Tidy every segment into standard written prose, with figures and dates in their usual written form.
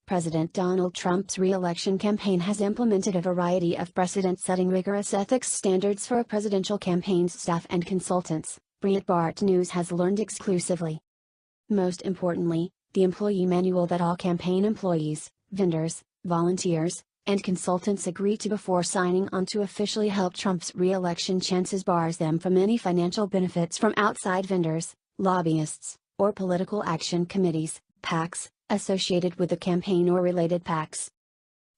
President Donald Trump's re-election campaign has implemented a variety of precedent-setting rigorous ethics standards for a presidential campaign's staff and consultants, Breitbart News has learned exclusively. Most importantly, the employee manual that all campaign employees, vendors, volunteers, and consultants agree to before signing on to officially help Trump's re-election chances bars them from any financial benefits from outside vendors, lobbyists, or political action committees, PACs, associated with the campaign or related PACs.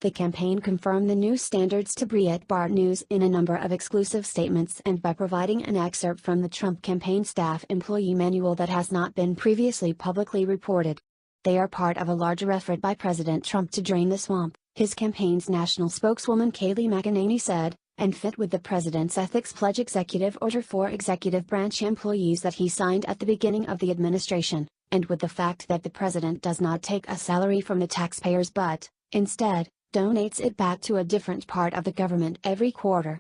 The campaign confirmed the new standards to Breitbart News in a number of exclusive statements and by providing an excerpt from the Trump campaign staff employee manual that has not been previously publicly reported. They are part of a larger effort by President Trump to drain the swamp, his campaign's national spokeswoman Kayleigh McEnany said, and fit with the president's ethics pledge executive order for executive branch employees that he signed at the beginning of the administration, and with the fact that the president does not take a salary from the taxpayers but, instead, donates it back to a different part of the government every quarter.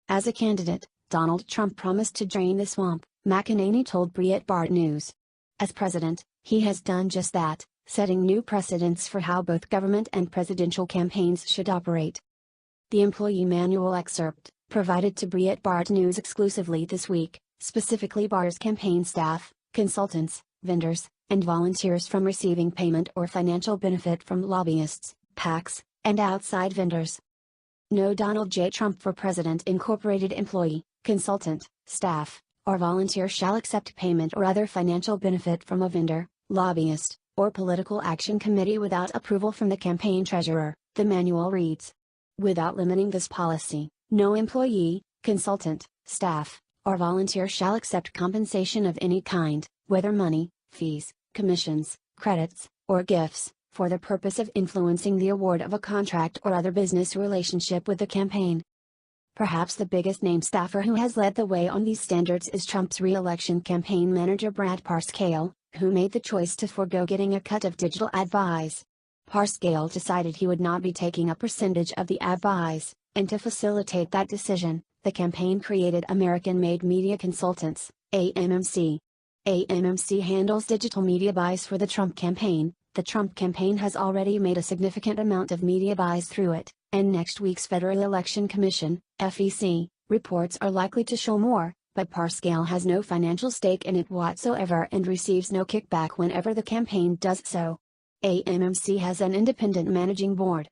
As a candidate, Donald Trump promised to drain the swamp, McEnany told Breitbart News. As president, he has done just that, setting new precedents for how both government and presidential campaigns should operate. The employee manual excerpt, provided to Breitbart News exclusively this week, specifically bars campaign staff, consultants, vendors, and volunteers from receiving payment or financial benefit from lobbyists, PACs, and outside vendors. No Donald J. Trump for President Incorporated employee, consultant, staff, or volunteer shall accept payment or other financial benefit from a vendor, lobbyist, or political action committee without approval from the campaign treasurer, the manual reads. Without limiting this policy, no employee, consultant, staff, or volunteer shall accept compensation of any kind, whether money, fees, commissions, credits, or gifts, for the purpose of influencing the award of a contract or other business relationship with the campaign. Perhaps the biggest name staffer who has led the way on these standards is Trump's re-election campaign manager Brad Parscale, who made the choice to forego getting a cut of digital ad buys. Parscale decided he would not be taking a percentage of the ad buys, and to facilitate that decision, the campaign created American-Made Media Consultants, AMMC. AMMC handles digital media buys for the Trump campaign. The Trump campaign has already made a significant amount of media buys through it, and next week's Federal Election Commission, FEC, reports are likely to show more, but Parscale has no financial stake in it whatsoever and receives no kickback whenever the campaign does so. AMMC has an independent managing board.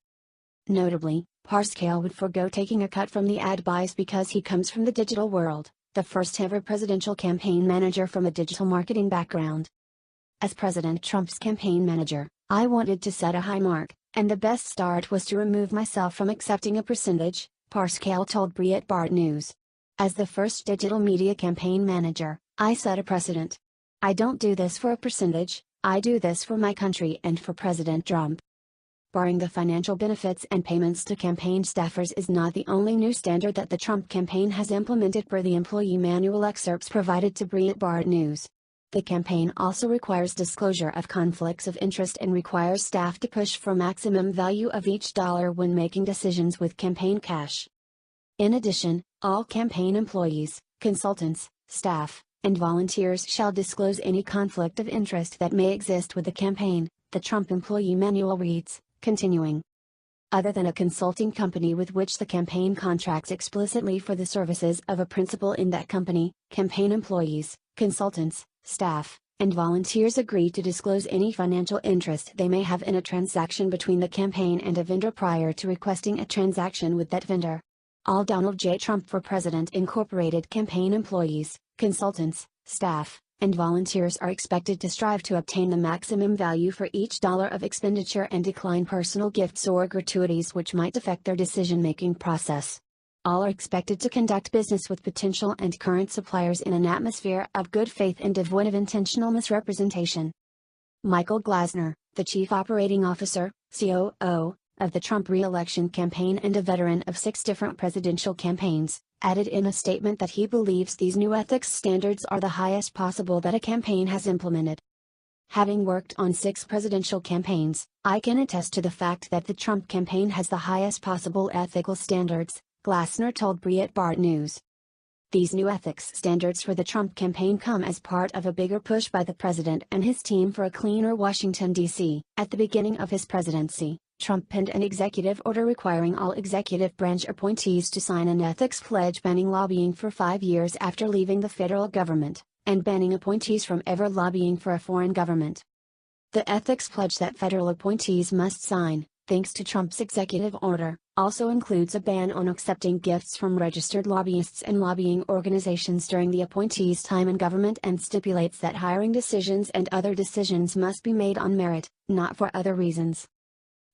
Notably, Parscale would forego taking a cut from the ad buys because he comes from the digital world, the first ever presidential campaign manager from a digital marketing background. As President Trump's campaign manager, I wanted to set a high mark, and the best start was to remove myself from accepting a percentage, Parscale told Breitbart News. As the first digital media campaign manager, I set a precedent. I don't do this for a percentage, I do this for my country and for President Trump. Barring the financial benefits and payments to campaign staffers is not the only new standard that the Trump campaign has implemented per the employee manual excerpts provided to Breitbart News. The campaign also requires disclosure of conflicts of interest and requires staff to push for maximum value of each dollar when making decisions with campaign cash. In addition, all campaign employees, consultants, staff, and volunteers shall disclose any conflict of interest that may exist with the campaign, the Trump employee manual reads, continuing. Other than a consulting company with which the campaign contracts explicitly for the services of a principal in that company, campaign employees, consultants, staff, and volunteers agree to disclose any financial interest they may have in a transaction between the campaign and a vendor prior to requesting a transaction with that vendor. All Donald J. Trump for President Incorporated campaign employees, consultants, staff, and volunteers are expected to strive to obtain the maximum value for each dollar of expenditure and decline personal gifts or gratuities which might affect their decision-making process. All are expected to conduct business with potential and current suppliers in an atmosphere of good faith and devoid of intentional misrepresentation. Michael Glasner, the Chief Operating Officer, COO, of the Trump re-election campaign and a veteran of 6 different presidential campaigns, added in a statement that he believes these new ethics standards are the highest possible that a campaign has implemented. Having worked on 6 presidential campaigns, I can attest to the fact that the Trump campaign has the highest possible ethical standards, Glasner told Breitbart News. These new ethics standards for the Trump campaign come as part of a bigger push by the president and his team for a cleaner Washington, D.C. At the beginning of his presidency, Trump penned an executive order requiring all executive branch appointees to sign an ethics pledge banning lobbying for 5 years after leaving the federal government, and banning appointees from ever lobbying for a foreign government. The ethics pledge that federal appointees must sign, thanks to Trump's executive order, also includes a ban on accepting gifts from registered lobbyists and lobbying organizations during the appointee's time in government, and stipulates that hiring decisions and other decisions must be made on merit, not for other reasons.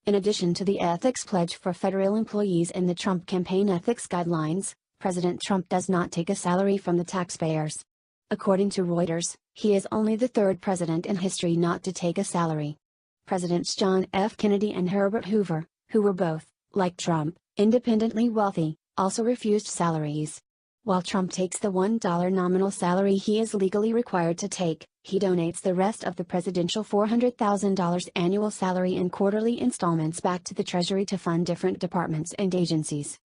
In addition to the ethics pledge for federal employees in the Trump campaign ethics guidelines, President Trump does not take a salary from the taxpayers. According to Reuters, he is only the third president in history not to take a salary. Presidents John F. Kennedy and Herbert Hoover, who were both, like Trump, independently wealthy, also refused salaries. While Trump takes the $1 nominal salary he is legally required to take, he donates the rest of the presidential $400,000 annual salary in quarterly installments back to the Treasury to fund different departments and agencies.